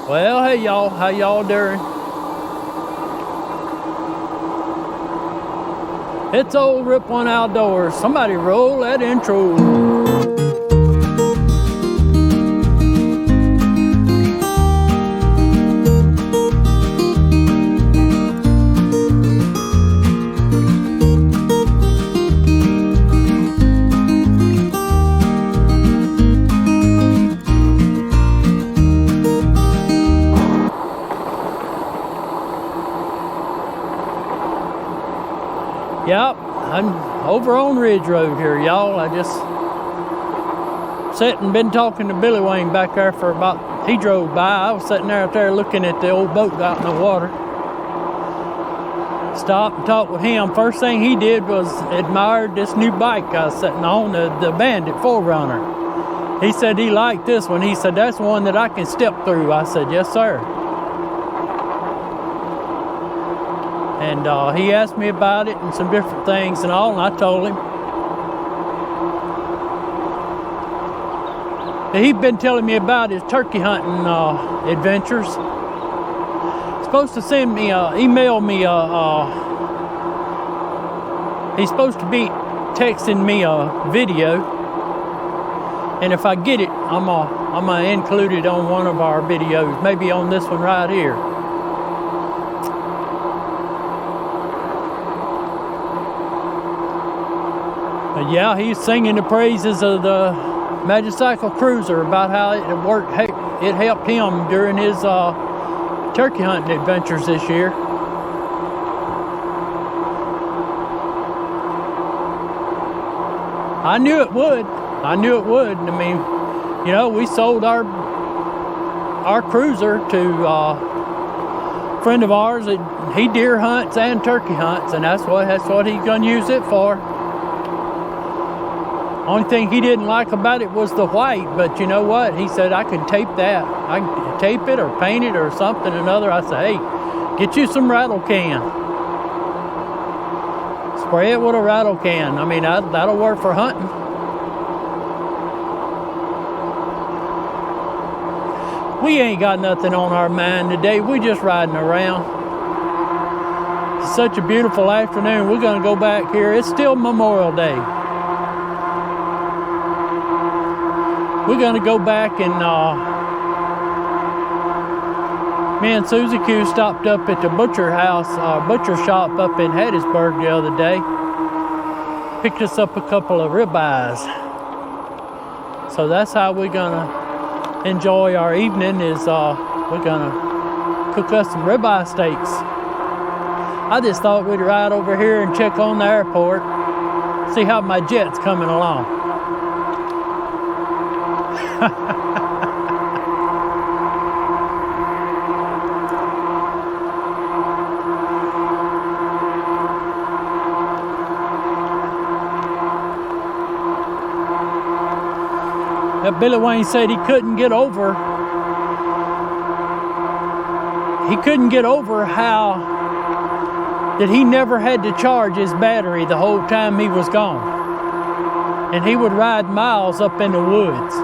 Well, hey y'all, how y'all doing? It's old Rip One Outdoors. Somebody roll that intro. Yep, I'm over on Ridge Road here, y'all. I just sat and been talking to Billy Wayne back there for about, he drove by. I was sitting there out there looking at the old boat out in the water. Stopped and talked with him. First thing he did was admired this new bike I was sitting on, the Bandit 4Runner. He said he liked this one. He said, that's one that I can step through. I said, yes, sir. And he asked me about it and some different things and all, and I told him. He'd been telling me about his turkey hunting adventures. He's supposed to send me, email me, he's supposed to be texting me a video. And if I get it, I'm gonna include it on one of our videos, maybe on this one right here. But yeah, he's singing the praises of the Magicycle Cruiser about how it worked. It helped him during his turkey hunting adventures this year. I knew it would. I mean, you know, we sold our Cruiser to a friend of ours. He deer hunts and turkey hunts, and that's what he's gonna use it for. Only thing he didn't like about it was the white, but you know what? He said, I can tape that. I can tape it or paint it or something or another. I said, hey, get you some rattle can. Spray it with a rattle can. I mean, that'll work for hunting. We ain't got nothing on our mind today. We just riding around. It's such a beautiful afternoon. We're gonna go back here. It's still Memorial Day. We're gonna go back and me and Susie Q stopped up at the butcher shop up in Hattiesburg the other day. Picked us up a couple of ribeyes. So that's how we're gonna enjoy our evening is we're gonna cook us some ribeye steaks. I just thought we'd ride over here and check on the airport, see how my jet's coming along. That Billy Wayne said he couldn't get over how that he never had to charge his battery the whole time he was gone. And he would ride miles up in the woods.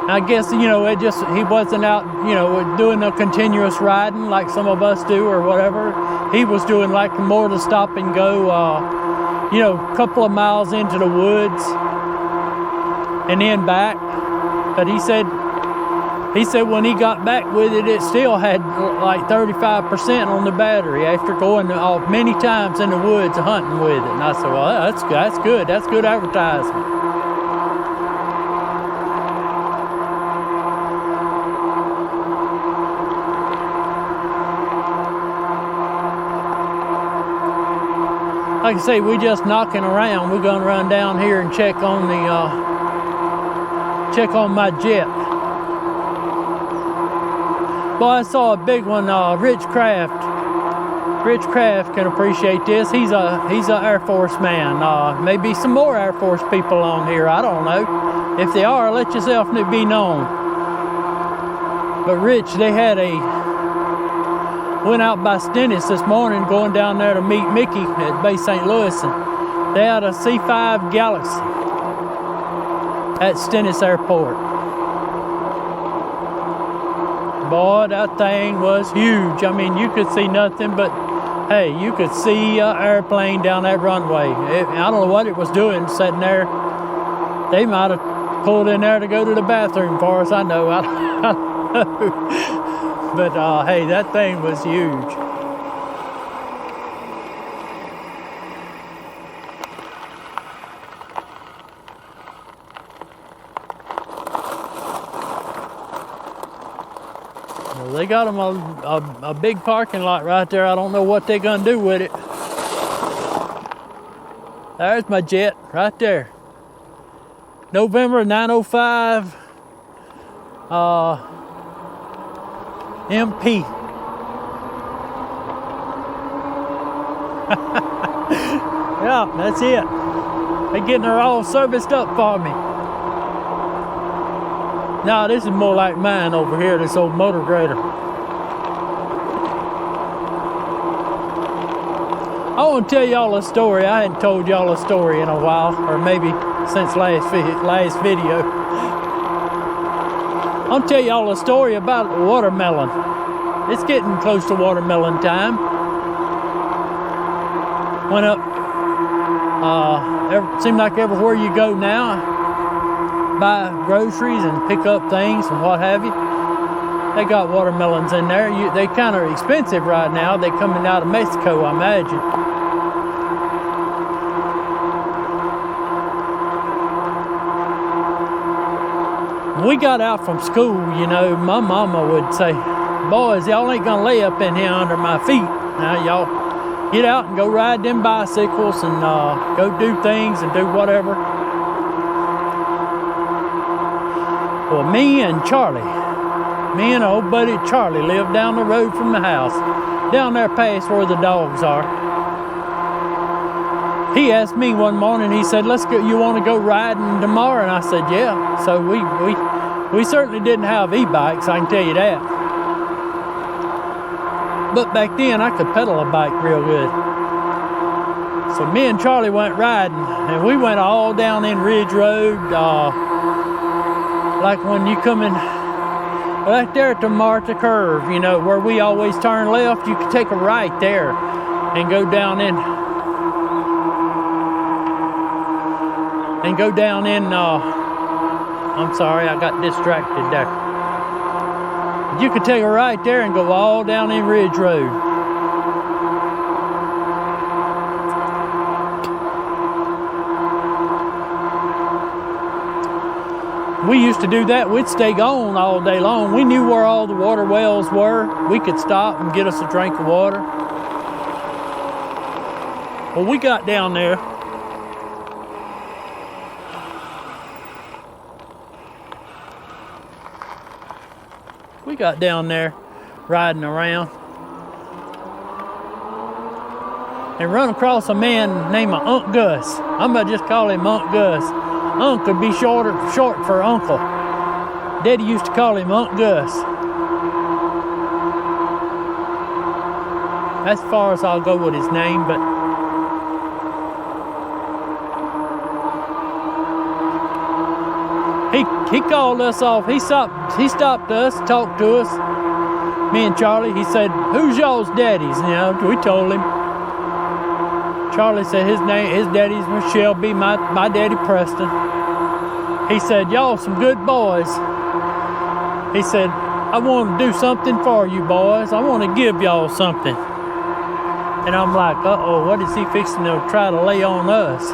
I guess, you know, he wasn't out, you know, doing a continuous riding like some of us do or whatever. He was doing like more to stop and go, you know, a couple of miles into the woods and then back. But he said when he got back with it, it still had like 35% on the battery after going off many times in the woods hunting with it. And I said, well, that's good. That's good advertisement. Like I say, we just knocking around. We're gonna run down here and check on my jet. Boy, I saw a big one. Rich Craft can appreciate this. He's a Air Force man. Maybe some more Air Force people on here. I don't know. If they are, let yourself be known. But Rich, they went out by Stennis this morning, going down there to meet Mickey at Bay St. Louis, and they had a C5 Galaxy at Stennis Airport. Boy, that thing was huge. I mean, you could see nothing but, hey, you could see an airplane down that runway. I don't know what it was doing sitting there. They might have pulled in there to go to the bathroom, as far as I know. I don't know. But, hey, that thing was huge. Well, they got them a big parking lot right there. I don't know what they're going to do with it. There's my jet right there. November 905 MP. Yeah, that's it. They're getting her all serviced up for me. No, this is more like mine over here, this old motor grader. I want to tell y'all a story. I hadn't told y'all a story in a while, or maybe since last video. I'll tell y'all a story about watermelon. It's getting close to watermelon time. Went up, seemed like everywhere you go now, buy groceries and pick up things and what have you. They got watermelons in there. They kind of expensive right now. They're coming out of Mexico, I imagine. When we got out from school, you know, my mama would say, boys, y'all ain't gonna lay up in here under my feet. Now y'all get out and go ride them bicycles and go do things and do whatever. Well, me and old buddy Charlie lived down the road from the house, down there past where the dogs are. He asked me one morning, he said, let's go, you want to go riding tomorrow? And I said, yeah. So we certainly didn't have e-bikes, I can tell you that. But back then, I could pedal a bike real good. So me and Charlie went riding, and we went all down in Ridge Road, like when you come in, right there at the Martha curve, you know, where we always turn left, you can take a right there and go down in, I'm sorry, I got distracted there. You could take a right there and go all down in Ridge Road. We used to do that. We'd stay gone all day long. We knew where all the water wells were. We could stop and get us a drink of water. Well, we got down there. We got down there riding around and run across a man named Unc Gus. I'm going to just call him Unc Gus. Unc could be short for uncle. Daddy used to call him Unc Gus. That's as far as I'll go with his name, but he called us off. He stopped us, talked to us. Me and Charlie, he said, who's y'all's daddies? You know, we told him. Charlie said his daddy's was Shelby, my daddy Preston. He said, y'all some good boys. He said, I want to do something for you boys. I want to give y'all something. And I'm like, uh-oh, what is he fixing to try to lay on us?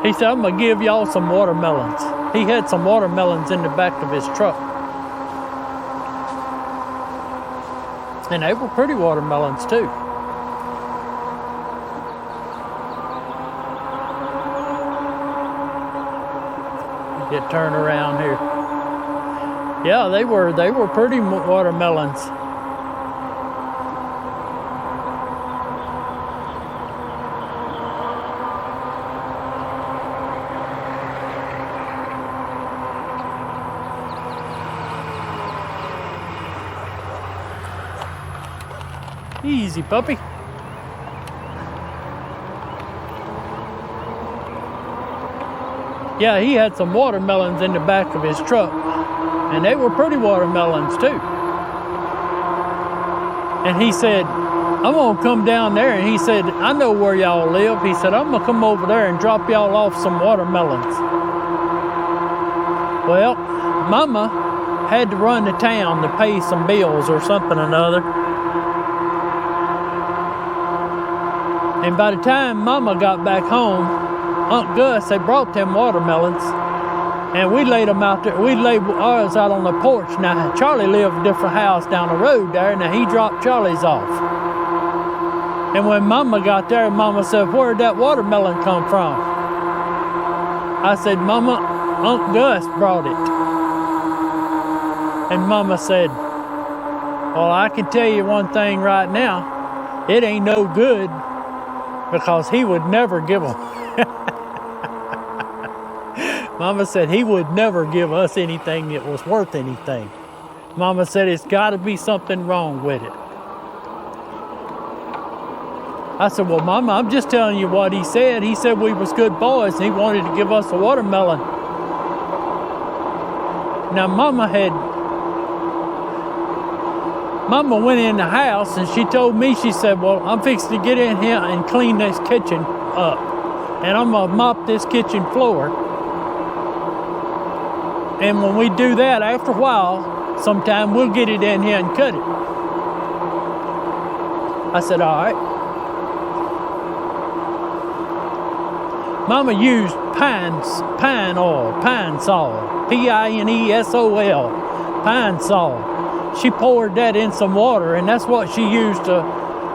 He said, I'm going to give y'all some watermelons. He had some watermelons in the back of his truck. And they were pretty watermelons too. Get turned around here. Yeah, they were pretty watermelons. Easy, puppy. Yeah, he had some watermelons in the back of his truck. And they were pretty watermelons too. And he said, I'm gonna come down there. And he said, I know where y'all live. He said, I'm gonna come over there and drop y'all off some watermelons. Well, Mama had to run to town to pay some bills or something or another. And by the time Mama got back home, Unc Gus had brought them watermelons. And we laid them out there. We laid ours out on the porch. Now, Charlie lived a different house down the road there. Now, he dropped Charlie's off. And when Mama got there, Mama said, where'd that watermelon come from? I said, Mama, Unc Gus brought it. And Mama said, well, I can tell you one thing right now. It ain't no good because he would never give them. Mama said he would never give us anything that was worth anything. Mama said it's got to be something wrong with it. I said, well, Mama, I'm just telling you what he said. He said we was good boys and he wanted to give us a watermelon. Now, Mama went in the house and she told me, she said, well, I'm fixing to get in here and clean this kitchen up. And I'm going to mop this kitchen floor. And when we do that, after a while, sometime we'll get it in here and cut it. I said, all right. Mama used pine oil, Pine Sol, P-I-N-E-S-O-L, Pine Sol. She poured that in some water, and that's what she used to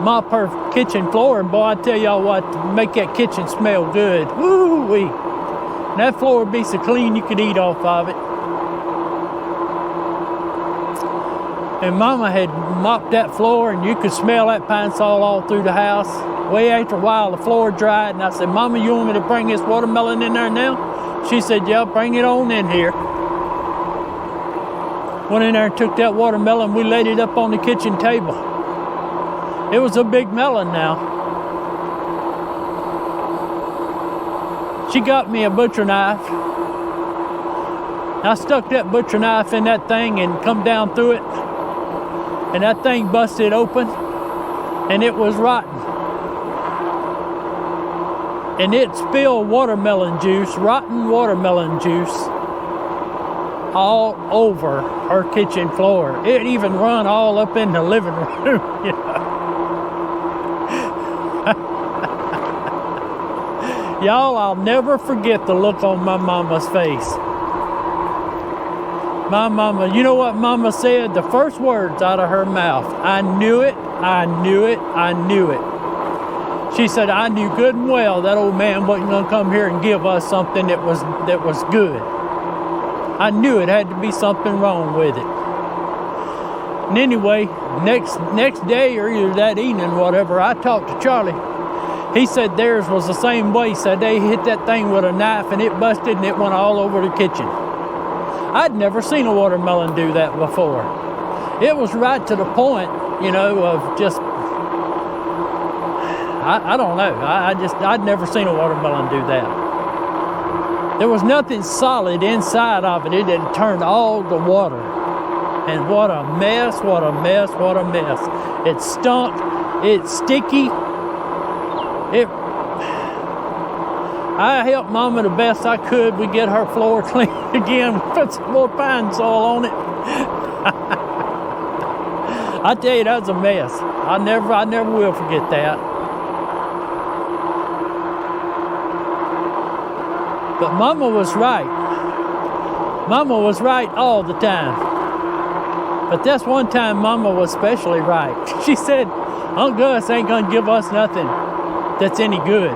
mop her kitchen floor. And boy, I tell y'all what, to make that kitchen smell good. Woo-wee. And that floor would be so clean you could eat off of it. And Mama had mopped that floor, and you could smell that Pine Sol all through the house. Way after a while, the floor dried, and I said, Mama, you want me to bring this watermelon in there now? She said, yeah, bring it on in here. Went in there and took that watermelon. We laid it up on the kitchen table. It was a big melon now. She got me a butcher knife. I stuck that butcher knife in that thing and come down through it. And that thing busted open. And it was rotten. And it spilled watermelon juice, rotten watermelon juice, all over her kitchen floor. It even run all up in the living room, you know. Y'all, I'll never forget the look on my mama's face. My mama, you know what Mama said? The first words out of her mouth, I knew it, I knew it, I knew it. She said, I knew good and well that old man wasn't going to come here and give us something that was good. I knew it had to be something wrong with it. And anyway, next day or either that evening, whatever, I talked to Charlie. He said theirs was the same way. He said they hit that thing with a knife and it busted and it went all over the kitchen. I'd never seen a watermelon do that before. It was right to the point, you know, of just, I don't know. I'd never seen a watermelon do that. There was nothing solid inside of it. It had turned all to water. And what a mess, what a mess, what a mess. It stunk. It's sticky. I helped Mama the best I could. We get her floor clean again. We put some more Pine Sol on it. I tell you, that was a mess. I never will forget that. But Mama was right. Mama was right all the time. But that's one time Mama was especially right. She said, Uncle Gus ain't gonna give us nothing that's any good.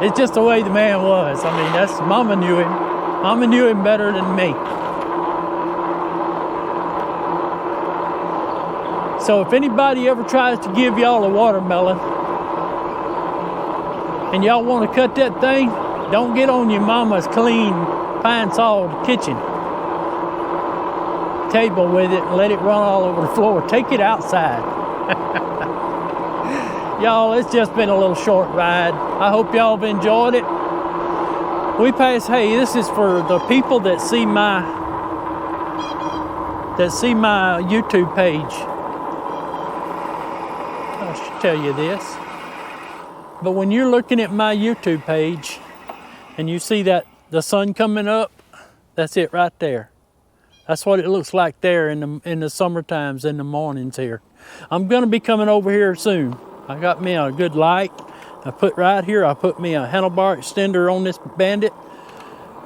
It's just the way the man was. I mean, that's Mama knew him. Mama knew him better than me. So if anybody ever tries to give y'all a watermelon and y'all want to cut that thing, don't get on your mama's clean Pine Sol kitchen table with it and let it run all over the floor. Take it outside. Y'all, it's just been a little short ride. I hope y'all have enjoyed it. We pass, hey, this is for the people that see my YouTube page. I should tell you this. But when you're looking at my YouTube page and you see that the sun coming up, that's it right there. That's what it looks like there in the summer times, in the mornings here. I'm gonna be coming over here soon. I got me a good light. I put right here, I put me a handlebar extender on this Bandit.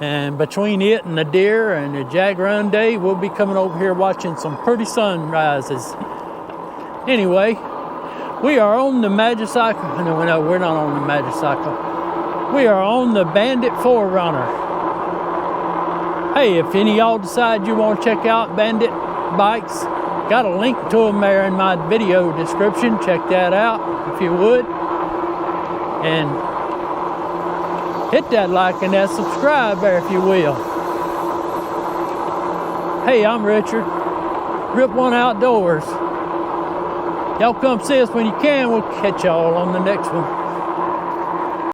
And between it and the deer and the jag run day, we'll be coming over here watching some pretty sunrises. Anyway, we are on the Magicycle. No, we're not on the Magicycle. We are on the Bandit 4Runner. Hey, if any of y'all decide you want to check out Bandit bikes, got a link to them there in my video description. Check that out if you would. And hit that like and that subscribe there if you will. Hey, I'm Richard. Grip One Outdoors. Y'all come see us when you can. We'll catch y'all on the next one.